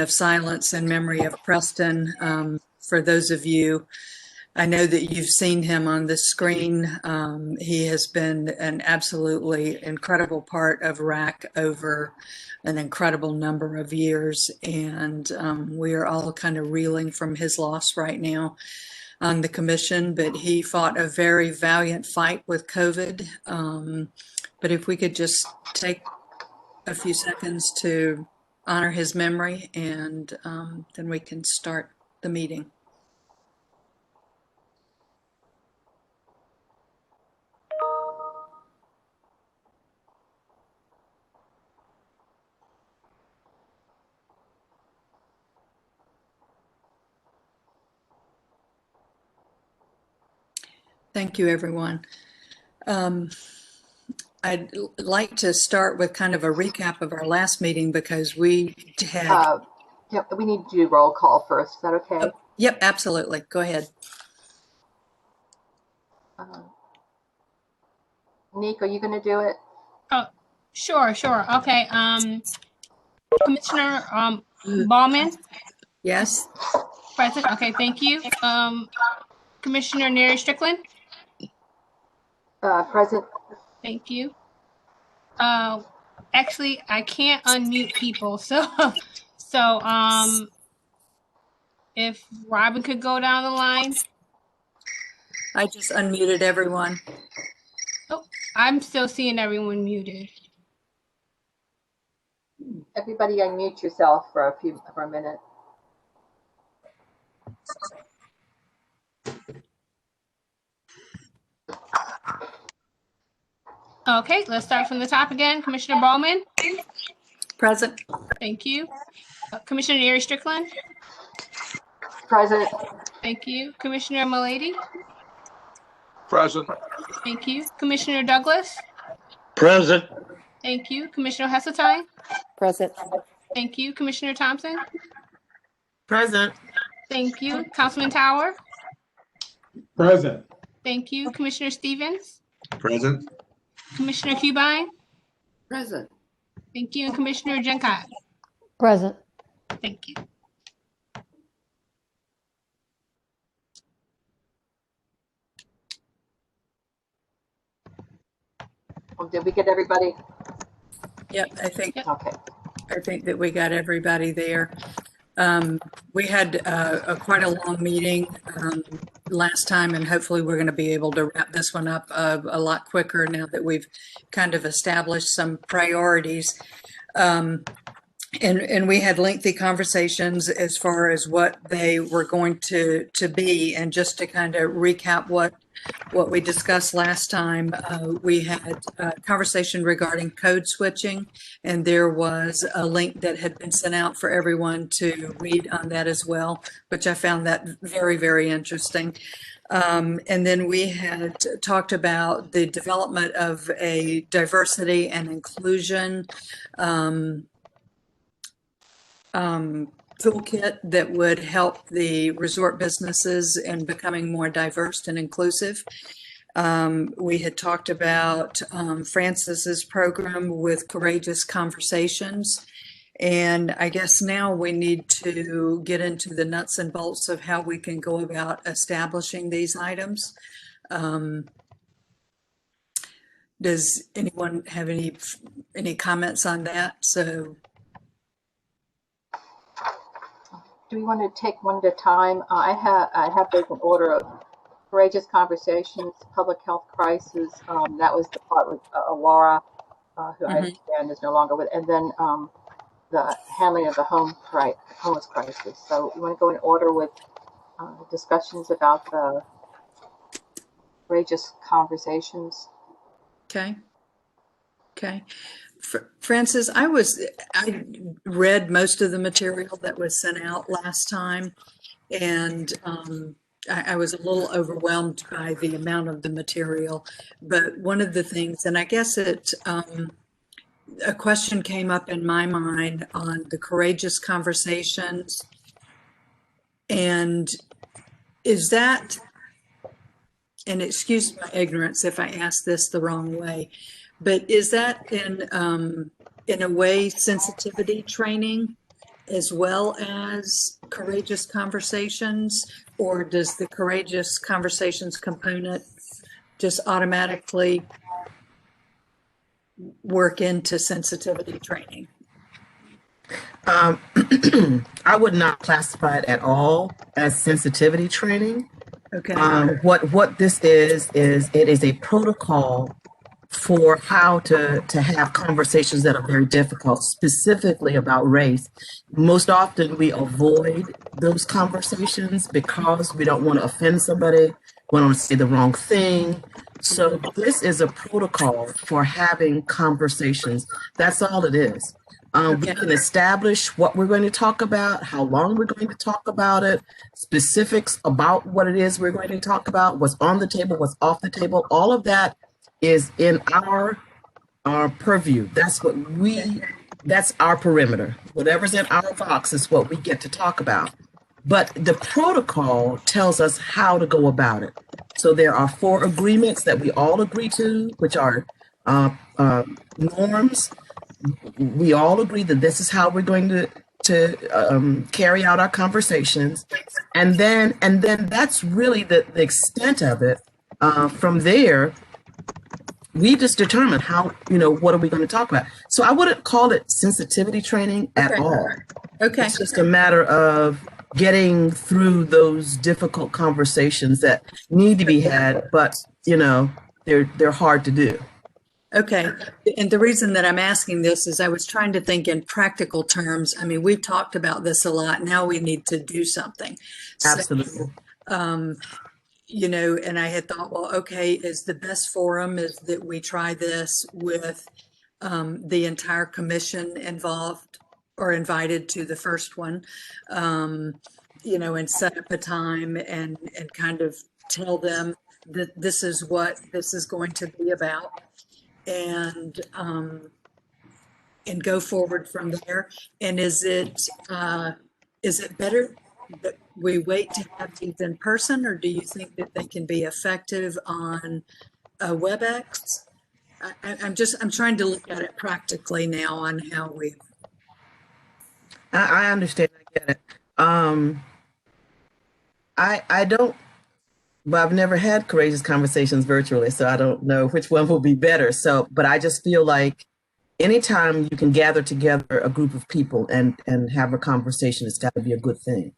of silence in memory of Preston. For those of you, I know that you've seen him on the screen. He has been an absolutely incredible part of RAC over an incredible number of years, and we are all kind of reeling from his loss right now on the commission, but he fought a very valiant fight with COVID. But if we could just take a few seconds to honor his memory, and then we can start the meeting. Thank you, everyone. I'd like to start with kind of a recap of our last meeting because we had... Yep, we need to do roll call first. Is that okay? Oh, yep, absolutely. Go ahead. Nick, are you going to do it? Oh, sure. Okay. Commissioner Ballman? Yes. Present. Okay, thank you. Commissioner Neri Strickland? Present. Thank you. Actually, I can't unmute people, so if Robin could go down the line. I just unmuted everyone. Oh, I'm still seeing everyone muted. Everybody unmute yourself for a minute. Okay, let's start from the top again. Commissioner Bowman? Present. Thank you. Commissioner Neri Strickland? Present. Thank you. Commissioner Mulady? Present. Thank you. Commissioner Douglas? Present. Thank you. Commissioner Heseltine? Present. Thank you. Commissioner Thompson? Present. Thank you. Councilman Tower? Present. Thank you. Commissioner Stevens? Present. Commissioner Cubine? Present. Thank you. And Commissioner Jenkins? Present. Thank you. Well, did we get everybody? Yep, I think that we got everybody there. We had quite a long meeting last time, and hopefully we're going to be able to wrap this one up a lot quicker now that we've kind of established some priorities. And we had lengthy conversations as far as what they were going to be. And just to kind of recap what we discussed last time, we had a conversation regarding code switching, and there was a link that had been sent out for everyone to read on that as well, which I found that very, very interesting. And then we had talked about the development of a diversity and inclusion toolkit that would help the resort businesses in becoming more diverse and inclusive. We had talked about Francis's program with Courageous Conversations. And I guess now we need to get into the nuts and bolts of how we can go about establishing these items. Does anyone have any comments on that? So, do we want to take one at a time? I have those in order of Courageous Conversations, Public Health Crisis. That was the part with Laura, who I understand is no longer with, and then the handling of the homeless crisis. So you want to go in order with discussions about the Courageous Conversations? Okay. Francis, I read most of the material that was sent out last time, and I was a little overwhelmed by the amount of the material. But one of the things, and I guess a question came up in my mind on the Courageous Conversations, and is that, and excuse my ignorance if I ask this the wrong way, but is that in a way sensitivity training as well as courageous conversations, or does the courageous conversations component just automatically work into sensitivity training? I would not classify it at all as sensitivity training. Okay. What this is it is a protocol for how to have conversations that are very difficult, specifically about race. Most often we avoid those conversations because we don't want to offend somebody, we don't want to say the wrong thing. So this is a protocol for having conversations. That's all it is. We can establish what we're going to talk about, how long we're going to talk about it, specifics about what it is we're going to talk about, what's on the table, what's off the table. All of that is in our purview. That's what that's our perimeter. Whatever's in our box is what we get to talk about. But the protocol tells us how to go about it. So there are 4 agreements that we all agree to, which are norms. We all agree that this is how we're going to carry out our conversations, and then that's really the extent of it. From there, we just determine how, what are we going to talk about. So I wouldn't call it sensitivity training at all. Okay. It's just a matter of getting through those difficult conversations that need to be had, but they're hard to do. Okay. And the reason that I'm asking this is I was trying to think in practical terms. I mean, we've talked about this a lot. Now we need to do something. Absolutely. So, and I had thought, well, okay, is the best forum is that we try this with the entire commission involved or invited to the first one, and set up a time and kind of tell them that this is what this is going to be about. And go forward from there. And is it better that we wait to have these in person, or do you think that they can be effective on WebEx? I'm trying to look at it practically now on how we. I understand. I get it. I don't. But I've never had courageous conversations virtually, so I don't know which one will be better. But I just feel like anytime you can gather together a group of people and have a conversation, it's got to be a good thing.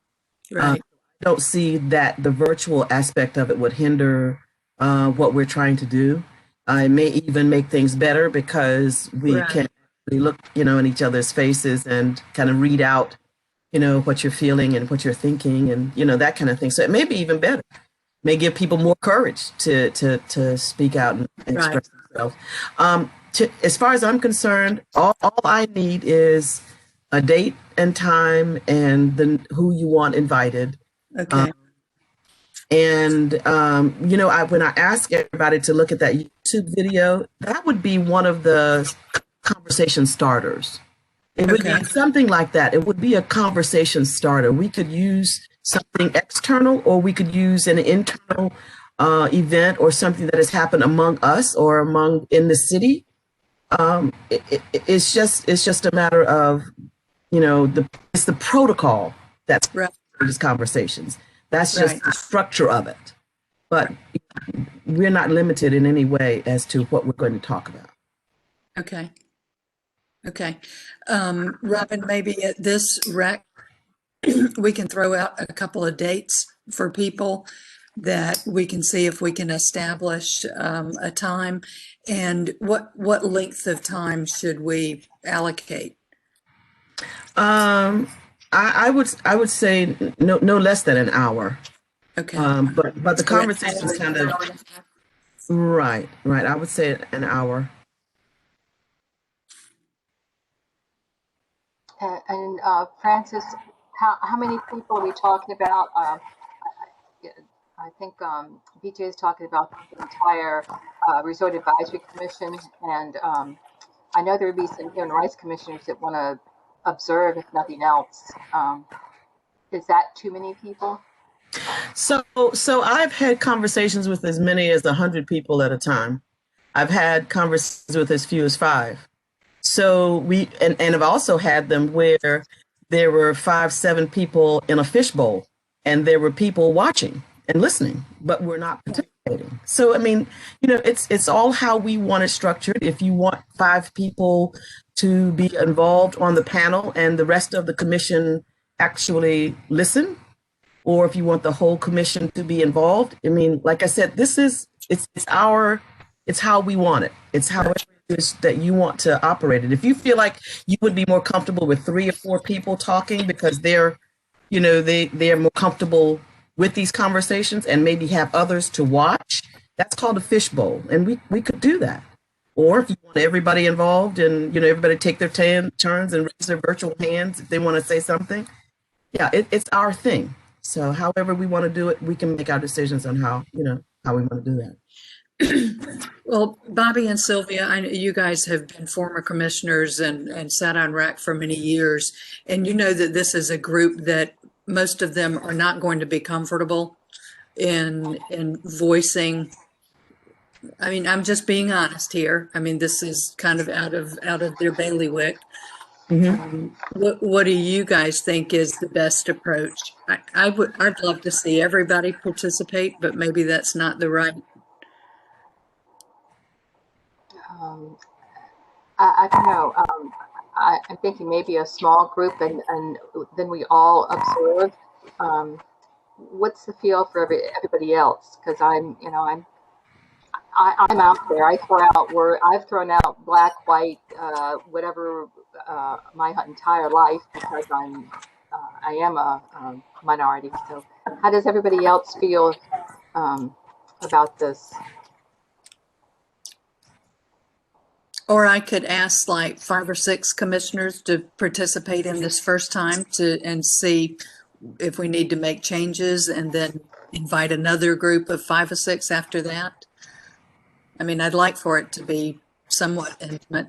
Right. I don't see that the virtual aspect of it would hinder what we're trying to do. It may even make things better because we can look, in each other's faces and kind of read out, what you're feeling and what you're thinking and, that kind of thing. So it may be even better. May give people more courage to speak out and express themselves. As far as I'm concerned, all I need is a date and time and who you want invited. Okay. When I ask everybody to look at that YouTube video, that would be one of the conversation starters. It would be something like that. It would be a conversation starter. We could use something external, or we could use an internal event or something that has happened among us or in the city. It's just a matter of, it's the protocol that's for these conversations. That's just the structure of it. But we're not limited in any way as to what we're going to talk about. Okay. Robin, maybe at this rec, we can throw out a couple of dates for people that we can see if we can establish a time, and what length of time should we allocate? I would say no less than an hour. Okay. But the conversation is kind of right. I would say an hour. And Francis, how many people are we talking about? I think BJ is talking about the entire Resort Advisory Commission, and I know there would be some human rights commissioners that want to observe, if nothing else. Is that too many people? So I've had conversations with as many as 100 people at a time. I've had conversations with as few as 5. So and I've also had them where there were 5, 7 people in a fishbowl, and there were people watching and listening, but we're not participating. So, I mean, it's all how we want it structured. If you want 5 people to be involved on the panel and the rest of the commission actually listen, or if you want the whole commission to be involved, I mean, like I said, it's how we want it. It's how it is that you want to operate it. If you feel like you would be more comfortable with 3 or 4 people talking because they're more comfortable with these conversations and maybe have others to watch, that's called a fishbowl, and we could do that. Or if you want everybody involved and everybody take their turns and raise their virtual hands if they want to say something, yeah, it's our thing. So however we want to do it, we can make our decisions on how we want to do that. Well, Bobby and Sylvia, I know you guys have been former commissioners and sat on RAC for many years, and you know that this is a group that most of them are not going to be comfortable in voicing. I mean, I'm just being honest here. I mean, this is kind of out of their bailiwick. What do you guys think is the best approach? I'd love to see everybody participate, but maybe that's not the right. I don't know. I'm thinking maybe a small group, and then we all observe. What's the feel for everybody else? Because I'm out there. I've thrown out black, white, whatever, my entire life, because I am a minority. So how does everybody else feel about this? Or I could ask like 5 or 6 commissioners to participate in this first time and see if we need to make changes, and then invite another group of 5 or 6 after that. I mean, I'd like for it to be somewhat intimate.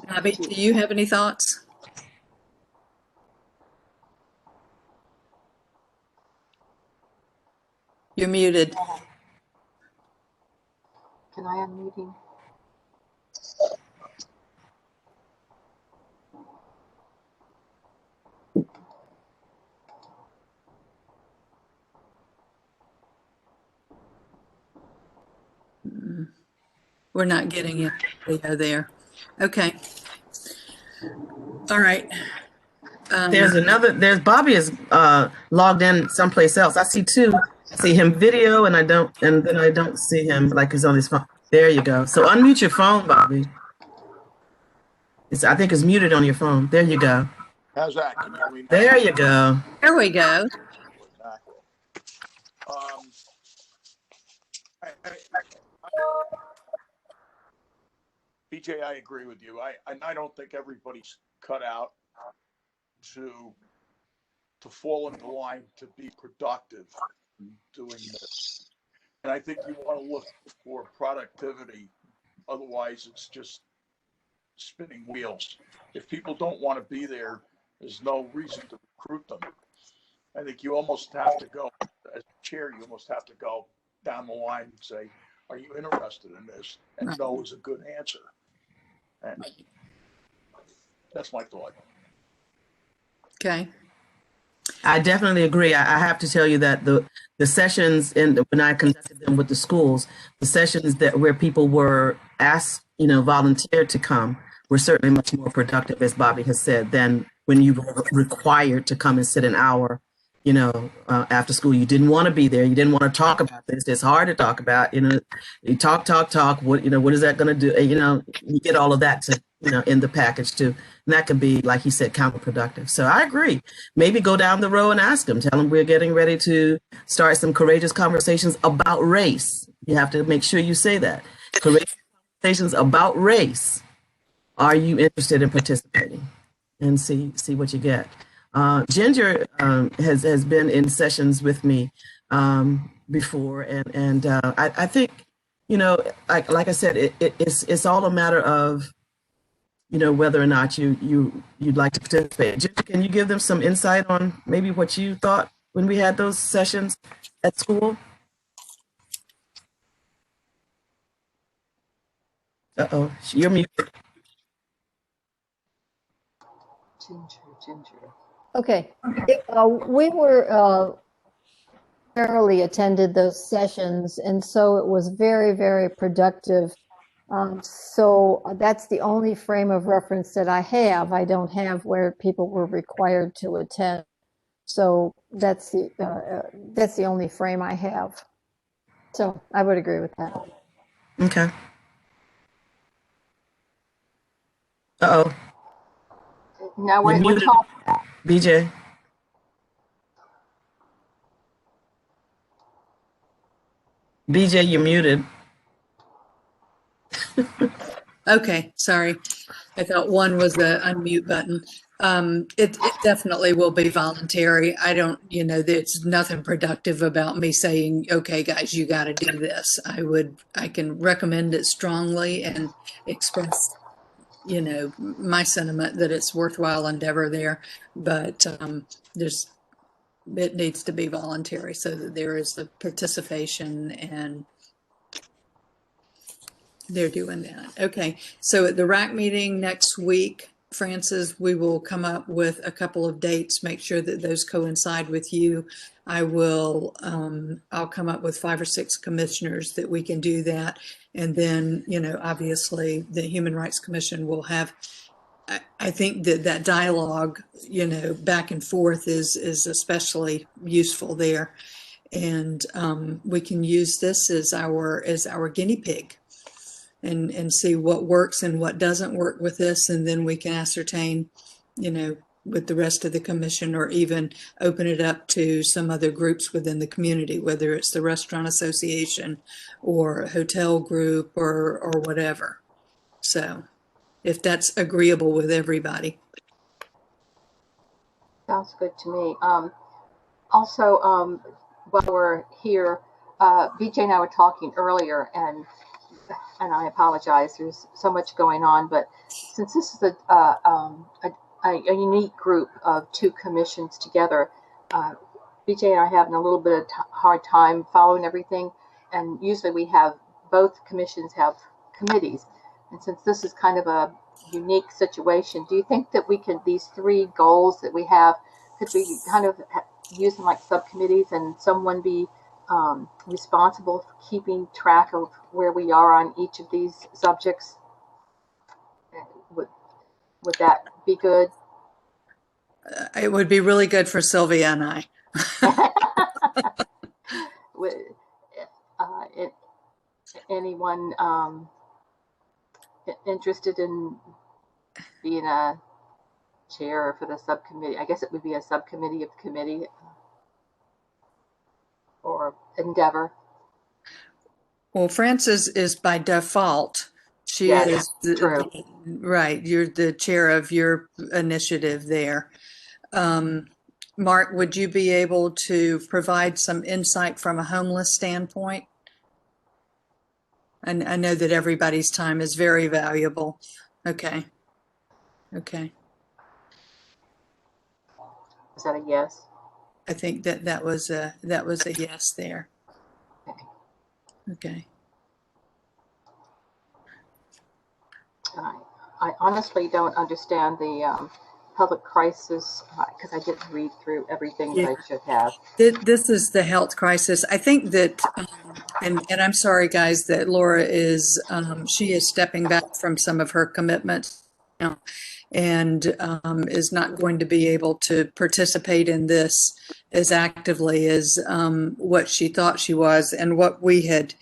Bobby, do you have any thoughts? You're muted. Can I unmute him? We're not getting it. There. Okay. All right. There's Bobby is logged in someplace else. I see 2. I see him video and then I don't see him, like he's on his phone. There you go. So unmute your phone, Bobby. I think it's muted on your phone. There you go. How's that? Can you hear me now? There you go. There we go. Exactly. BJ, I agree with you. I don't think everybody's cut out to fall into line to be productive in doing this. And I think you want to look for productivity. Otherwise, it's just spinning wheels. If people don't want to be there, there's no reason to recruit them. I think you almost have to go, as chair, you almost have to go down the line and say, are you interested in this? And no is a good answer. And that's my thought. Okay. I definitely agree. I have to tell you that the sessions when I conducted them with the schools, the sessions where people were asked, volunteered to come, were certainly much more productive, as Bobby has said, than when you were required to come and sit an hour, after school. You didn't want to be there. You didn't want to talk about this. It's hard to talk about, you talk. What is that going to do? You get all of that to, in the package too. And that could be, like he said, counterproductive. So I agree. Maybe go down the road and ask them, tell them we're getting ready to start some courageous conversations about race. You have to make sure you say that. Courageous conversations about race. Are you interested in participating? And see what you get. Ginger has been in sessions with me before, and I think, like I said, it's all a matter of, whether or not you'd like to participate. Ginger, can you give them some insight on maybe what you thought when we had those sessions at school? Uh-oh, you're muted. Ginger. Okay. We were rarely attended those sessions, and so it was very, very productive. So that's the only frame of reference that I have. I don't have where people were required to attend. So that's the only frame I have. So I would agree with that. Okay. Uh-oh, Now you're we're muted, talking. BJ. BJ, you're muted. Okay, sorry. I thought one was the unmute button. It definitely will be voluntary. I don't, there's nothing productive about me saying, okay, guys, you got to do this. I can recommend it strongly and express, my sentiment that it's worthwhile endeavor there, but it needs to be voluntary so that there is the participation and they're doing that. Okay, so at the RAC meeting next week, Francis, we will come up with a couple of dates, make sure that those coincide with you. I'll come up with 5 or 6 commissioners that we can do that. And then, obviously the Human Rights Commission will have, I think that dialogue, back and forth is especially useful there. And we can use this as our guinea pig. And see what works and what doesn't work with this, and then we can ascertain, with the rest of the commission, or even open it up to some other groups within the community, whether it's the restaurant association or a hotel group or whatever. So if that's agreeable with everybody. Sounds good to me. Also, while we're here, BJ and I were talking earlier, and I apologize. There's so much going on, but since this is a unique group of 2 commissions together, BJ and I are having a little bit of hard time following everything. And usually we have both commissions have committees, and since this is kind of a unique situation, do you think that these 3 goals that we have, could we kind of use them like subcommittees, and someone be responsible for keeping track of where we are on each of these subjects? Would that be good? It would be really good for Sylvia and I. Anyone interested in being a chair for the subcommittee? I guess it would be a subcommittee of the committee, or endeavor. Well, Frances is by default. She Yes, is true. right. You're the chair of your initiative there. Mark, would you be able to provide some insight from a homeless standpoint? And I know that everybody's time is very valuable. Okay. Okay. Is that a yes? I think that was a yes there. Okay. Okay. I honestly don't understand the public crisis, because I didn't read through everything that I should have. This is the health crisis. I think that, and I'm sorry, guys, that Laura is, she is stepping back from some of her commitments now, and is not going to be able to participate in this as actively as what she thought she was. And what we had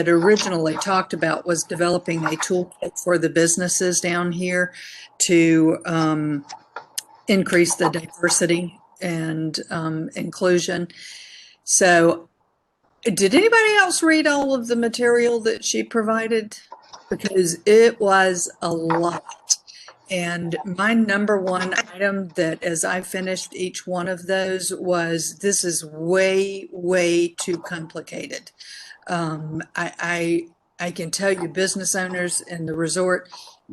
originally talked about was developing a toolkit for the businesses down here to increase the diversity and inclusion. So did anybody else read all of the material that she provided? Because it was a lot. And my number one item that as I finished each one of those was, this is way, way too complicated. I can tell you business owners in the resort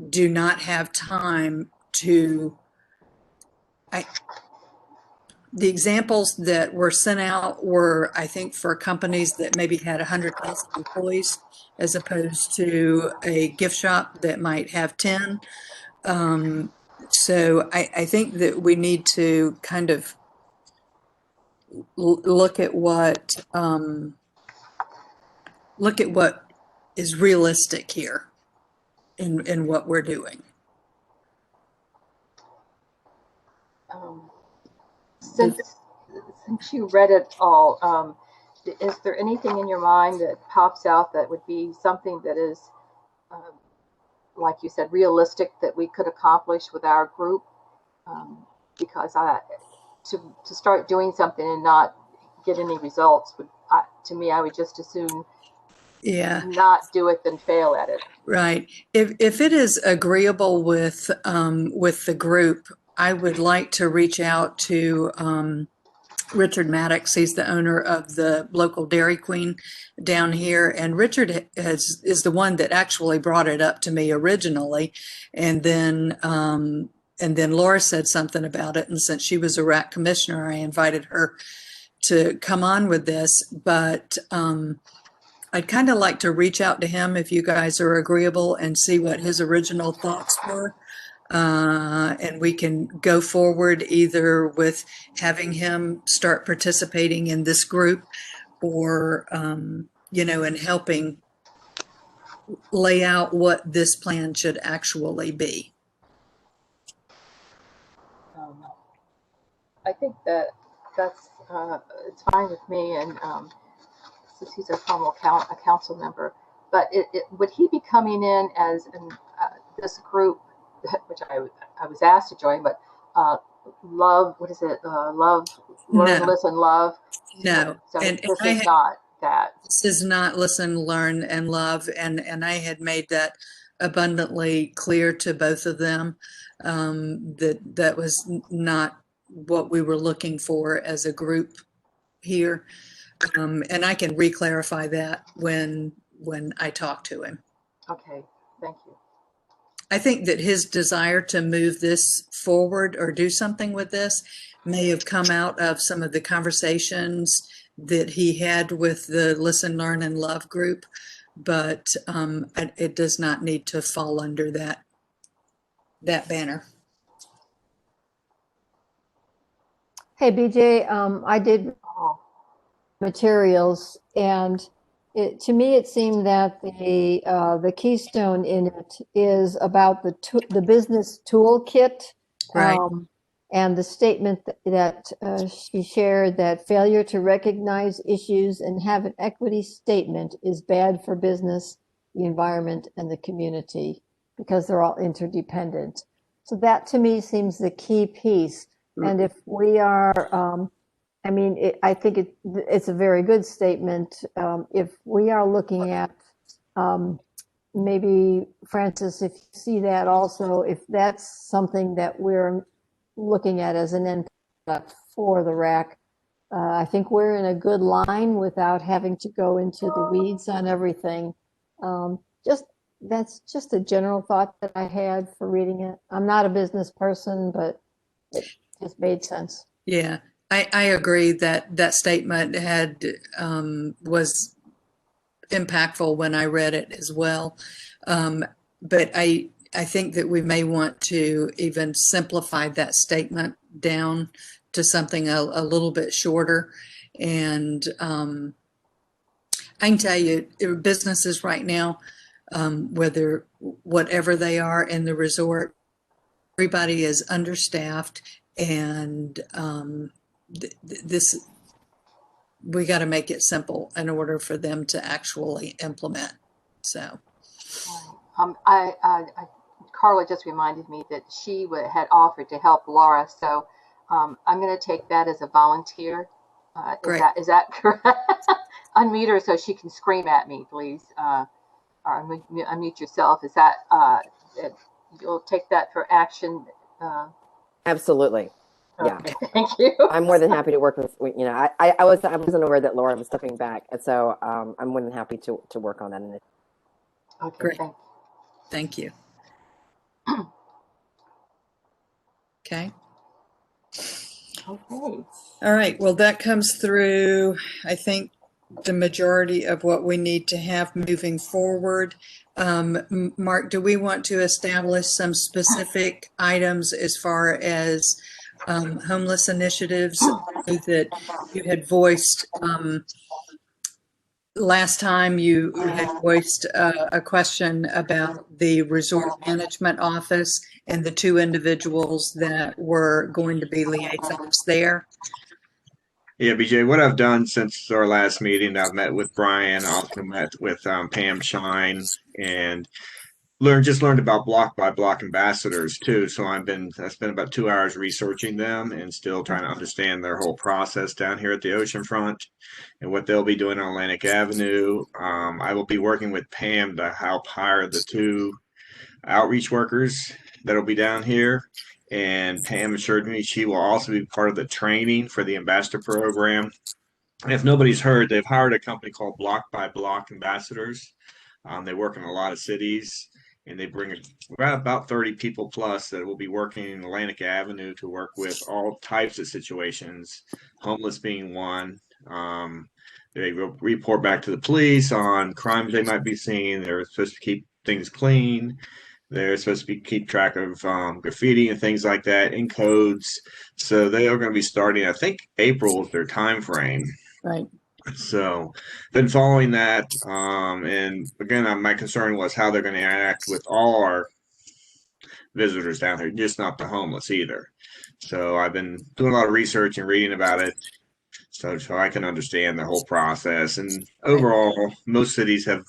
do not have time to, the examples that were sent out were, I think, for companies that maybe had 100,000 employees, as opposed to a gift shop that might have 10. So I think that we need to kind of look at what is realistic here in what we're doing. Since you read it all, is there anything in your mind that pops out that would be something that is, like you said, realistic that we could accomplish with our group? Because to start doing something and not get any results would, to me, I would just as soon not do it than fail at it. Right. If it is agreeable with the group, I would like to reach out to Richard Maddox. He's the owner of the local Dairy Queen down here, and Richard is the one that actually brought it up to me originally, and then Laura said something about it, and since she was a RAC commissioner, I invited her to come on with this. But I'd kind of like to reach out to him, if you guys are agreeable, and see what his original thoughts were. And we can go forward either with having him start participating in this group, or, and helping lay out what this plan should actually be. I think that's it's fine with me, and since he's a formal a council member, but would he be coming in as this group, which I was asked to join, but love, what is it? Love, learn, No. listen, love. No, So and this is not that. This is not listen, learn, and love, and I had made that abundantly clear to both of them, that was not what we were looking for as a group here, and I can re-clarify that when I talk to him. Okay, thank you. I think that his desire to move this forward or do something with this may have come out of some of the conversations that he had with the Listen, Learn, and Love group, but it does not need to fall under that banner. Hey, BJ, I did materials, and to me it seemed that the keystone in it is about the business toolkit, Right. And the statement that she shared, that failure to recognize issues and have an equity statement is bad for business, the environment, and the community, because they're all interdependent. So that to me seems the key piece. And if we are, I think it's a very good statement. If we are looking at, maybe Francis, if you see that also, if that's something that we're looking at as an end product for the RAC, I think we're in a good line without having to go into the weeds on everything. That's just a general thought that I had for reading it. I'm not a business person, but it just made sense. Yeah, I agree that statement was impactful when I read it as well. But I think that we may want to even simplify that statement down to something a little bit shorter. And I can tell you, businesses right now, whatever they are in the resort, everybody is understaffed, and we got to make it simple in order for them to actually implement. So, Carla just reminded me that she had offered to help Laura, so I'm going to take that as a volunteer. Great. Is that correct? Unmute her so she can scream at me, please. Or unmute yourself. Is that you'll take that for action? Absolutely. Yeah. Okay, thank you. I'm more than happy to work with, I wasn't aware that Laura was stepping back. And so I'm more than happy to work on that. Okay, great. Thank you. Okay. Okay. All right, well, that comes through, I think, the majority of what we need to have moving forward. Mark, do we want to establish some specific items as far as homeless initiatives that you had voiced? Last time you had voiced a question about the resort management office and the two individuals that were going to be liaisons there. Yeah, BJ, what I've done since our last meeting, I've met with Brian, also met with Pam Shine, and learned about block by block ambassadors too. So I spent about 2 hours researching them and still trying to understand their whole process down here at the Oceanfront and what they'll be doing on Atlantic Avenue. I will be working with Pam to help hire the two outreach workers that'll be down here. And Pam assured me she will also be part of the training for the ambassador program. And if nobody's heard, they've hired a company called Block by Block Ambassadors. They work in a lot of cities, and they bring about 30 people plus that will be working in Atlantic Avenue to work with all types of situations, homeless being one. They report back to the police on crimes they might be seeing. They're supposed to keep things clean. They're supposed to keep track of graffiti and things like that in codes. So they are going to be starting, I think April is their time frame. Right. So been following that. And again, my concern was how they're going to interact with all our visitors down here, just not the homeless either. So I've been doing a lot of research and reading about it so I can understand the whole process. And overall, most cities have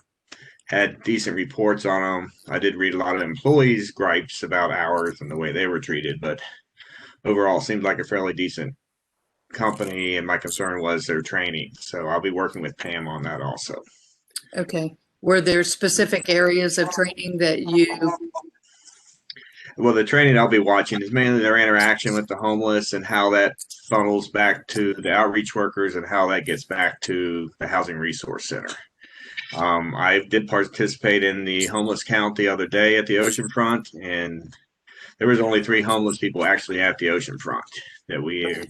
had decent reports on them. I did read a lot of employees' gripes about hours and the way they were treated, but overall, it seemed like a fairly decent company. And my concern was their training. So I'll be working with Pam on that also. Okay. Were there specific areas of training that you? Well, the training I'll be watching is mainly their interaction with the homeless and how that funnels back to the outreach workers and how that gets back to the Housing Resource Center. I did participate in the homeless count the other day at the Oceanfront, and there was only 3 homeless people actually at the Oceanfront that we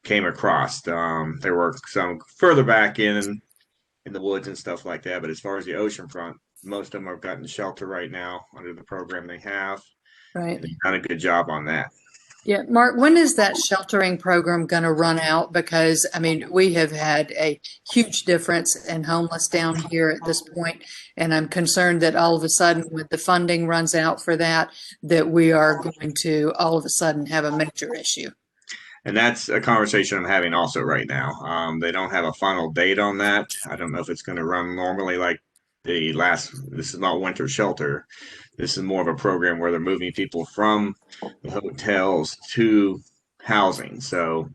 came across. There were some further back in the woods and stuff like that, but as far as the Oceanfront, most of them have gotten shelter right now under the program they have. Right. They've done a good job on that. Yeah, Mark, when is that sheltering program going to run out? Because, I mean, we have had a huge difference in homeless down here at this point, and I'm concerned that all of a sudden, when the funding runs out for that, that we are going to all of a sudden have a major issue. And that's a conversation I'm having also right now. They don't have a final date on that. I don't know if it's going to run normally like this is not winter shelter. This is more of a program where they're moving people from the hotels to housing. So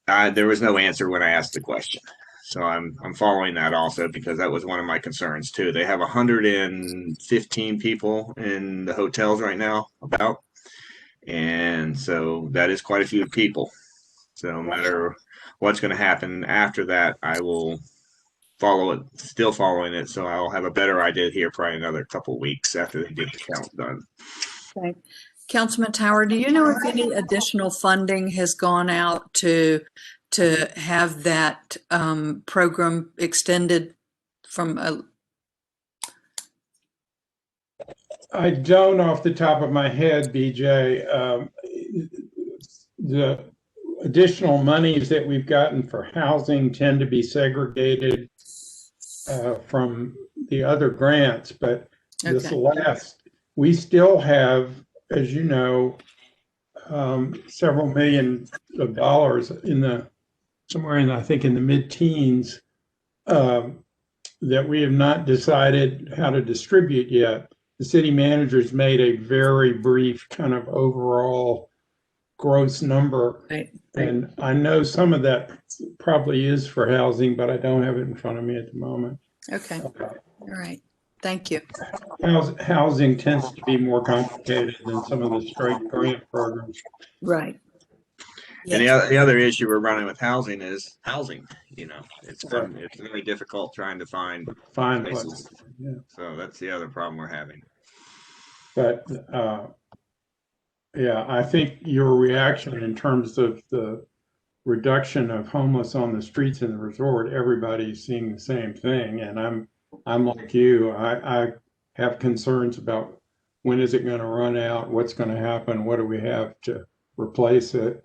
there was no answer when I asked the question. So I'm following that also because that was one of my concerns too. They have 115 people in the hotels right now about. And so that is quite a few people. So no matter what's going to happen after that, I will follow it, still following it. So I'll have a better idea here probably another couple of weeks after they get the count done. Okay. Councilman Tower, do you know if any additional funding has gone out to have that program extended from a? I don't off the top of my head, BJ. The additional monies that we've gotten for housing tend to be segregated from the other grants, but this last, we still have, as you know, several million of dollars somewhere in, I think, in the mid-teens that we have not decided how to distribute yet. The city manager's made a very brief kind of overall gross number. Right. And I know some of that probably is for housing, but I don't have it in front of me at the moment. Okay. All right. Thank you. Housing tends to be more complicated than some of the straight grant programs. Right. And the other issue we're running with housing is housing. You know, it's very difficult trying to find places. Yeah. So that's the other problem we're having. But Yeah, I think your reaction in terms of the reduction of homeless on the streets in the resort, everybody's seeing the same thing. And I'm like you. I have concerns about when is it going to run out? What's going to happen? What do we have to replace it?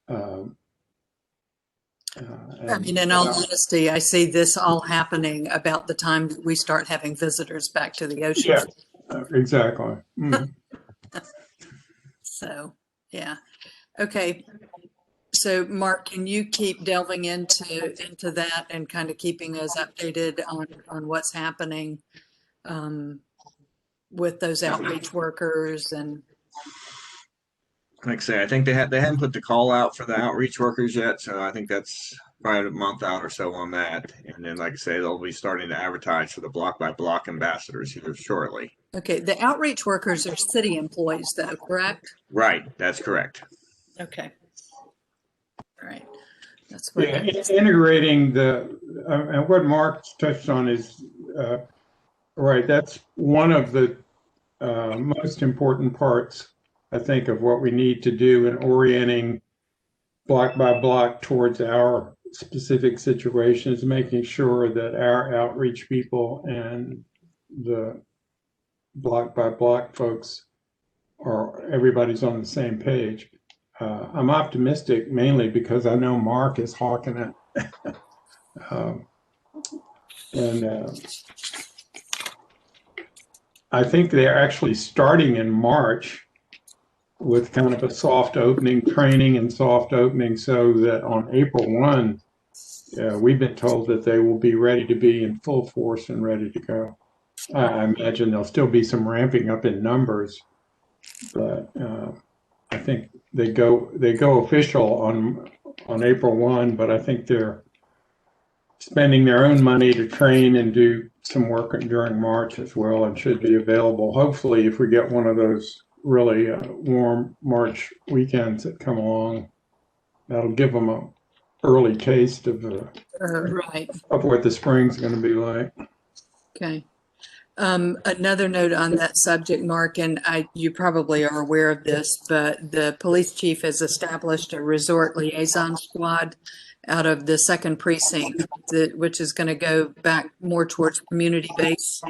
I mean, in all honesty, I see this all happening about the time that we start having visitors back to the ocean. Yeah, exactly. Mm. So, yeah. Okay. So, Mark, can you keep delving into that and kind of keeping us updated on what's happening with those outreach workers and Like I say, I think they hadn't put the call out for the outreach workers yet, so I think that's probably a month out or so on that. And then, like I say, they'll be starting to advertise for the block by block ambassadors here shortly. okay, the outreach workers are city employees though, correct? Right, that's correct. Okay. All right. That's what Integrating and what Mark touched on is right. That's one of the most important parts, I think, of what we need to do in orienting block by block towards our specific situations, making sure that our outreach people and the block by block folks everybody's on the same page. I'm optimistic mainly because I know Mark is hawking it. And I think they're actually starting in March with kind of a soft opening training and soft opening so that on April 1, we've been told that they will be ready to be in full force and ready to go. I imagine there'll still be some ramping up in numbers, but I think they go official on April 1, but I think they're spending their own money to train and do some work during March as well, and should be available. Hopefully, if we get one of those really warm March weekends that come along, that'll give them an early taste of right. of what the spring's going to be like. Okay. Another note on that subject, Mark, and you probably are aware of this, but the police chief has established a resort liaison squad out of the 2nd precinct, which is going to go back more towards community-based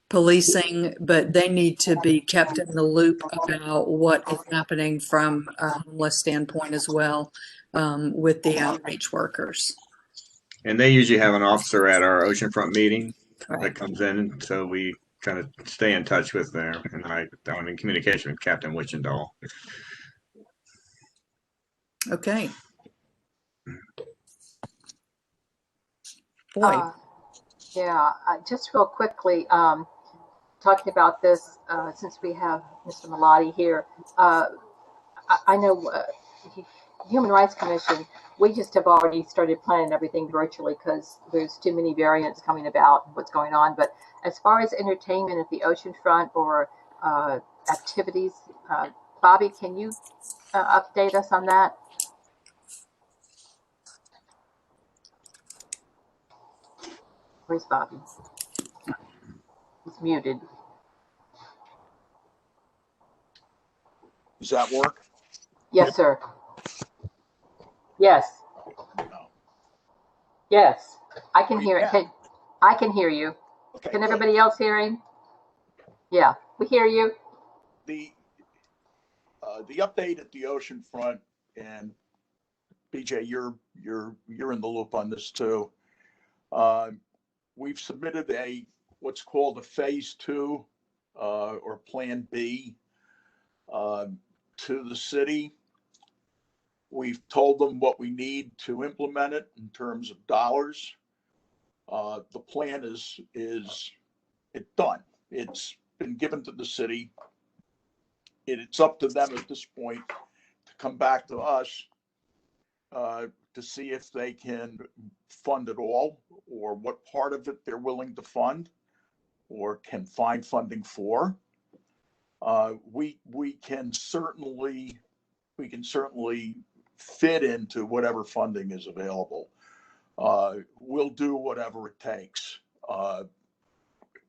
policing, but they need to be kept in the loop about what is happening from a homeless standpoint as well with the outreach workers. And they usually have an officer at our Oceanfront meeting Right. that comes in, so we kind of stay in touch with them. And I'm in communication with Captain Wichendall. Okay. Boy. Yeah, just real quickly, talking about this, since we have Mr. Malati here, I know Human Rights Commission, we just have already started planning everything virtually because there's too many variants coming about what's going on. But as far as entertainment at the oceanfront or activities, Bobby, can you update us on that? Where's Bobby? He's muted. Does that work? Yes, sir. Yes. No. Yes. I can hear Yeah. it. I can hear you. Okay, Can good. everybody else hear him? Yeah, we hear you. The update at the oceanfront, and BJ, you're in the loop on this too. We've submitted what's called a phase 2 or plan B to the city. We've told them what we need to implement it in terms of dollars. The plan is done. It's been given to the city. It's up to them at this point to come back to us to see if they can fund it all, or what part of it they're willing to fund or can find funding for. We can certainly fit into whatever funding is available. We'll do whatever it takes.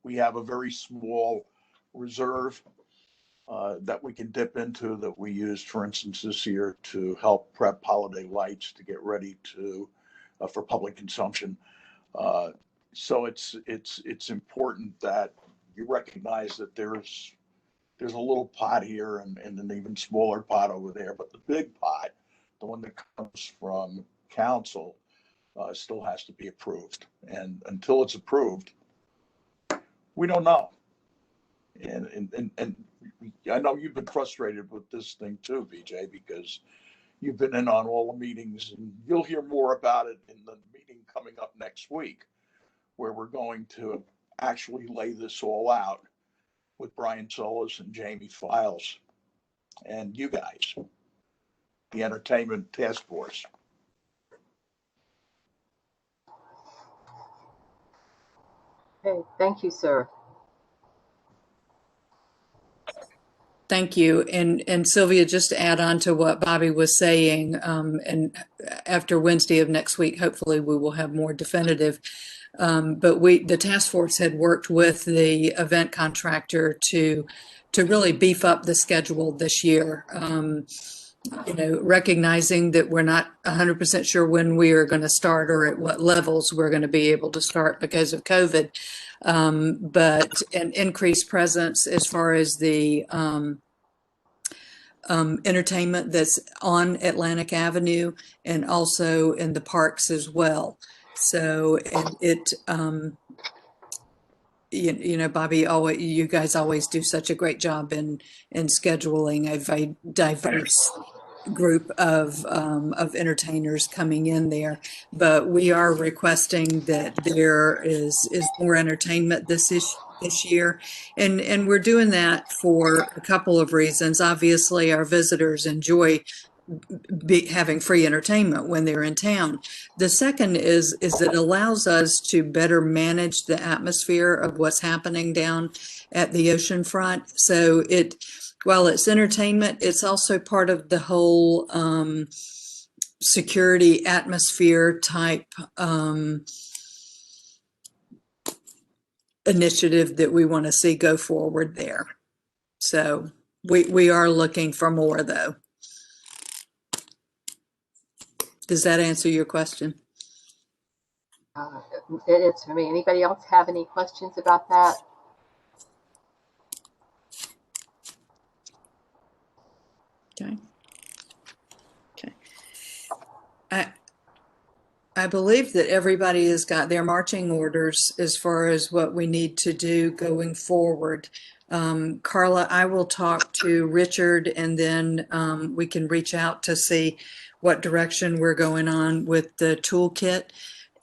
We have a very small reserve. that we can dip into that we used, for instance, this year to help prep holiday lights to get ready to for public consumption. So it's important that you recognize that there's a little pot here and an even smaller pot over there, but the big pot, the one that comes from council, still has to be approved. And until it's approved, we don't know. And I know you've been frustrated with this thing too, BJ, because you've been in on all the meetings, and you'll hear more about it in the meeting coming up next week, where we're going to actually lay this all out with Brian Solis and Jamie Files and you guys, the entertainment task force. Okay, thank you, sir. Thank you. And Sylvia, just to add on to what Bobby was saying, and after Wednesday of next week, hopefully we will have more definitive. But the task force had worked with the event contractor to really beef up the schedule this year. Recognizing that we're not 100% sure when we are going to start or at what levels we're going to be able to start because of COVID. But an increased presence as far as the entertainment that's on Atlantic Avenue and also in the parks as well. So Bobby, you guys always do such a great job in scheduling a diverse group of entertainers coming in there, but we are requesting that there is more entertainment this year, and we're doing that for a couple of reasons. Obviously, our visitors enjoy having free entertainment when they're in town. The second is it allows us to better manage the atmosphere of what's happening down at the oceanfront. So while it's entertainment, it's also part of the whole security atmosphere type initiative that we want to see go forward there. So we are looking for more, though. Does that answer your question? It is for me. Anybody else have any questions about that? Okay. I believe that everybody has got their marching orders as far as what we need to do going forward. Carla, I will talk to Richard, and then we can reach out to see what direction we're going on with the toolkit,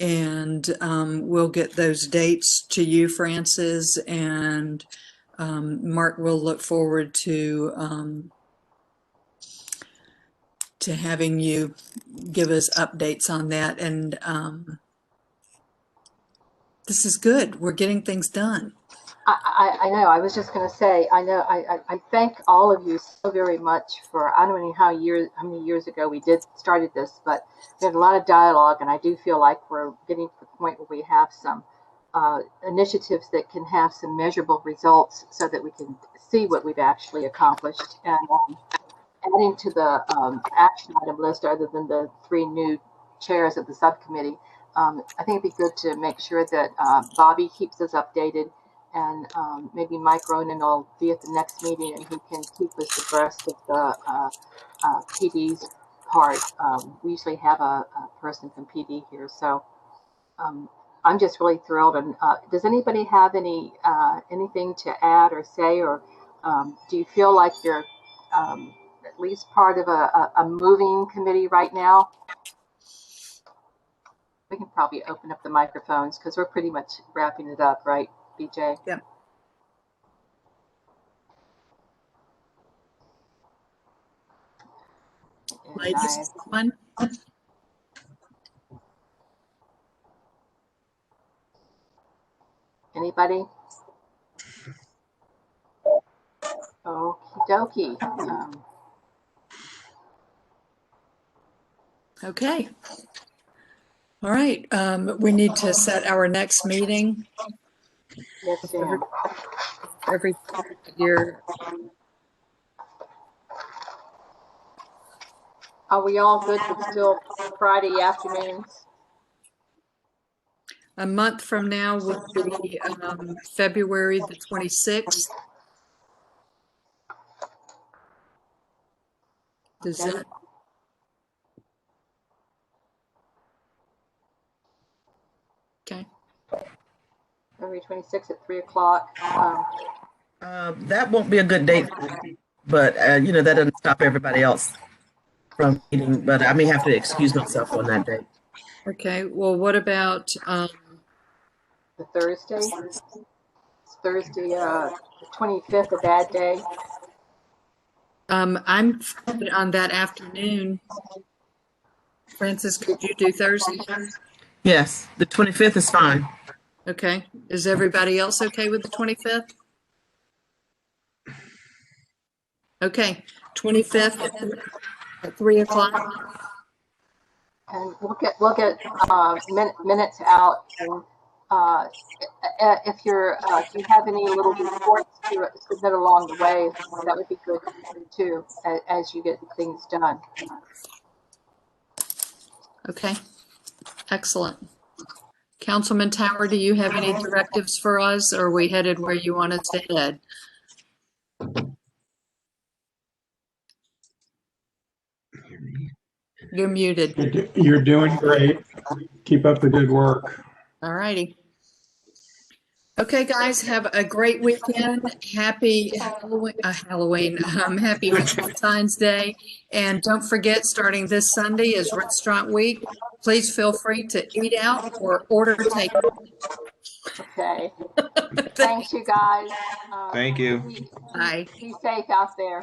and we'll get those dates to you, Francis, and Mark will look forward to having you give us updates on that. And this is good. We're getting things done. I know. I was just going to say, I thank all of you so very much for, I don't know how many years ago we started this, but we had a lot of dialogue, and I do feel like we're getting to the point where we have some initiatives that can have some measurable results so that we can see what we've actually accomplished. And adding to the action item list, other than the 3 new chairs of the subcommittee, I think it'd be good to make sure that Bobby keeps us updated, and maybe Mike Ronan will be at the next meeting, and he can keep us abreast of the PD's part. We usually have a person from PD here, so I'm just really thrilled. And does anybody have anything to add or say, or do you feel like you're at least part of a moving committee right now? We can probably open up the microphones because we're pretty much wrapping it up, right, BJ? Yeah. Ladies, one. Anybody? Okie dokie. Okay. All right. We need to set our next meeting. Yes, ma'am. Every year. Are we all good with still Friday afternoons? A month from now would be February the 26th. Does Okay. that, okay. February 26th at 3 o'clock. That won't be a good date, but you know, that doesn't stop everybody else from meeting, but I may have to excuse myself on that day. Okay, well, what about The Thursday? Is Thursday, the 25th, a bad day? I'm on that afternoon. Francis, could you do Thursday? Yes, the 25th is fine. Okay. Is everybody else okay with the 25th? Okay, 25th at 3 o'clock. And look at minutes out, and if you have any little reports to submit along the way, that would be good too, as you get things done. Okay, excellent. Councilman Tower, do you have any directives for us, or are we headed where you want us to head? You're muted. You're doing great. Keep up the good work. All righty. Okay, guys, have a great weekend. Happy Halloween. Happy Valentine's Day. And don't forget, starting this Sunday is Restaurant Week. Please feel free to eat out or order takeout. Okay. Thanks, you guys. Thank you. Bye. Be safe out there.